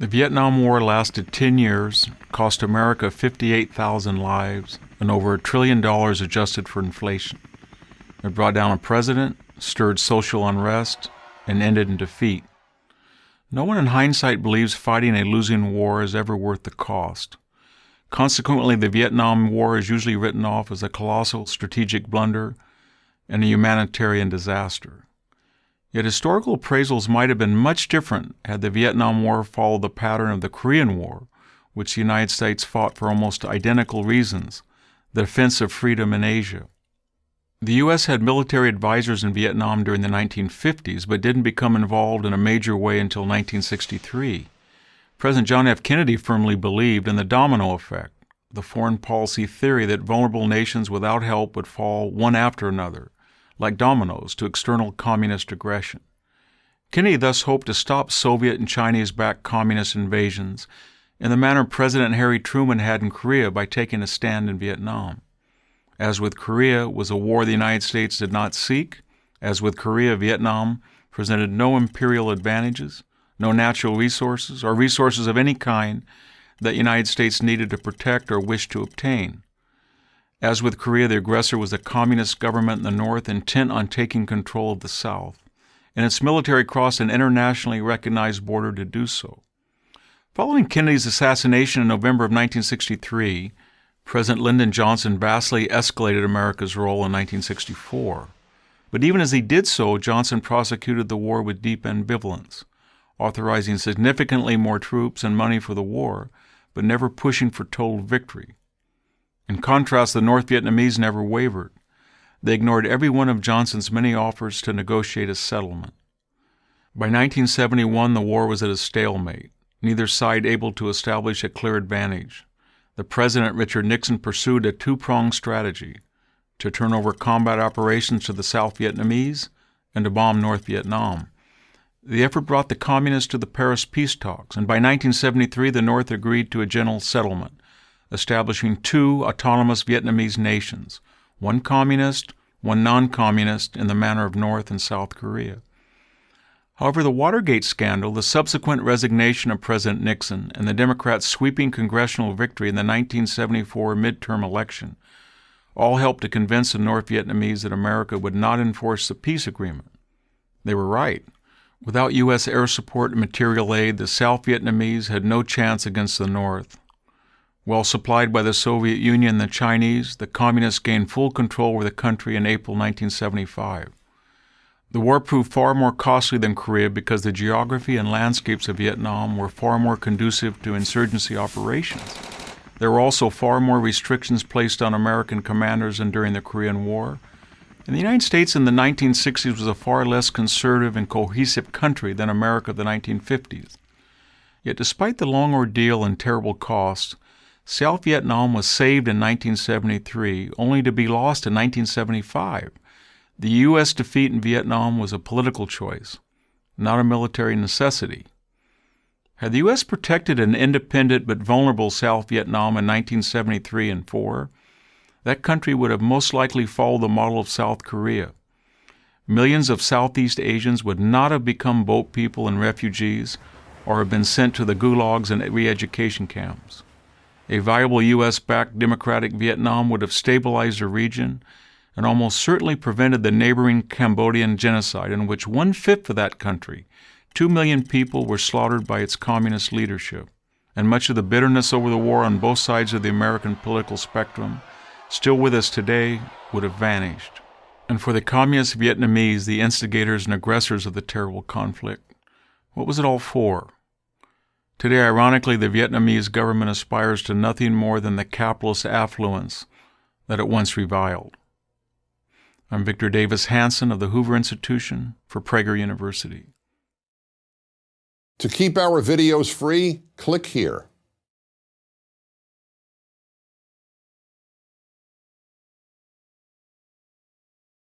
The Vietnam War lasted 10 years, cost America 58,000 lives, and over $1 trillion adjusted for inflation. It brought down a president, stirred social unrest, and ended in defeat. No one in hindsight believes fighting a losing war is ever worth the cost. Consequently, the Vietnam War is usually written off as a colossal strategic blunder and a humanitarian disaster. Yet historical appraisals might have been much different had the Vietnam War followed the pattern of the Korean War, which the United States fought for almost identical reasons, the defense of freedom in Asia. The U.S. had military advisors in Vietnam during the 1950s, but didn't become involved in a major way until 1963. President John F. Kennedy firmly believed in the domino effect, the foreign policy theory that vulnerable nations without help would fall one after another, like dominoes, to external communist aggression. Kennedy thus hoped to stop Soviet and Chinese-backed communist invasions in the manner President Harry Truman had in Korea by taking a stand in Vietnam. As with Korea was a war the United States did not seek. As with Korea, Vietnam presented no imperial advantages, no natural resources, or resources of any kind that the United States needed to protect or wished to obtain. As with Korea, the aggressor was a communist government in the North intent on taking control of the South, and its military crossed an internationally recognized border to do so. Following Kennedy's assassination in November of 1963, President Lyndon Johnson vastly escalated America's role in 1964. But even as he did so, Johnson prosecuted the war with deep ambivalence, authorizing significantly more troops and money for the war, but never pushing for total victory. In contrast, the North Vietnamese never wavered. They ignored every one of Johnson's many offers to negotiate a settlement. By 1971, the war was at a stalemate, neither side able to establish a clear advantage. The President, Richard Nixon, pursued a two-pronged strategy: to turn over combat operations to the South Vietnamese and to bomb North Vietnam. The effort brought the Communists to the Paris peace talks, and by 1973 the North agreed to a general settlement, establishing two autonomous Vietnamese nations, one communist, one non-communist, in the manner of North and South Korea. However, the Watergate scandal, the subsequent resignation of President Nixon, and the Democrats' sweeping congressional victory in the 1974 midterm election all helped to convince the North Vietnamese that America would not enforce the peace agreement. They were right. Without U.S. air support and material aid, the South Vietnamese had no chance against the North. Well supplied by the Soviet Union and the Chinese, the Communists gained full control over the country in April 1975. The war proved far more costly than Korea because the geography and landscapes of Vietnam were far more conducive to insurgency operations. There were also far more restrictions placed on American commanders than during the Korean War. And the United States in the 1960s was a far less conservative and cohesive country than America of the 1950s. Yet despite the long ordeal and terrible costs, South Vietnam was saved in 1973, only to be lost in 1975. The U.S. defeat in Vietnam was a political choice, not a military necessity. Had the U.S. protected an independent but vulnerable South Vietnam in 1973 and 4, that country would have most likely followed the model of South Korea. Millions of Southeast Asians would not have become boat people and refugees or have been sent to the gulags and re-education camps. A viable U.S.-backed democratic Vietnam would have stabilized the region and almost certainly prevented the neighboring Cambodian genocide, in which 1/5 of that country, 2 million people, were slaughtered by its communist leadership. And much of the bitterness over the war on both sides of the American political spectrum, still with us today, would have vanished. And for the communist Vietnamese, the instigators and aggressors of the terrible conflict, what was it all for? Today, ironically, the Vietnamese government aspires to nothing more than the capitalist affluence that it once reviled. I'm Victor Davis Hanson of the Hoover Institution for Prager University. To keep our videos free, click here.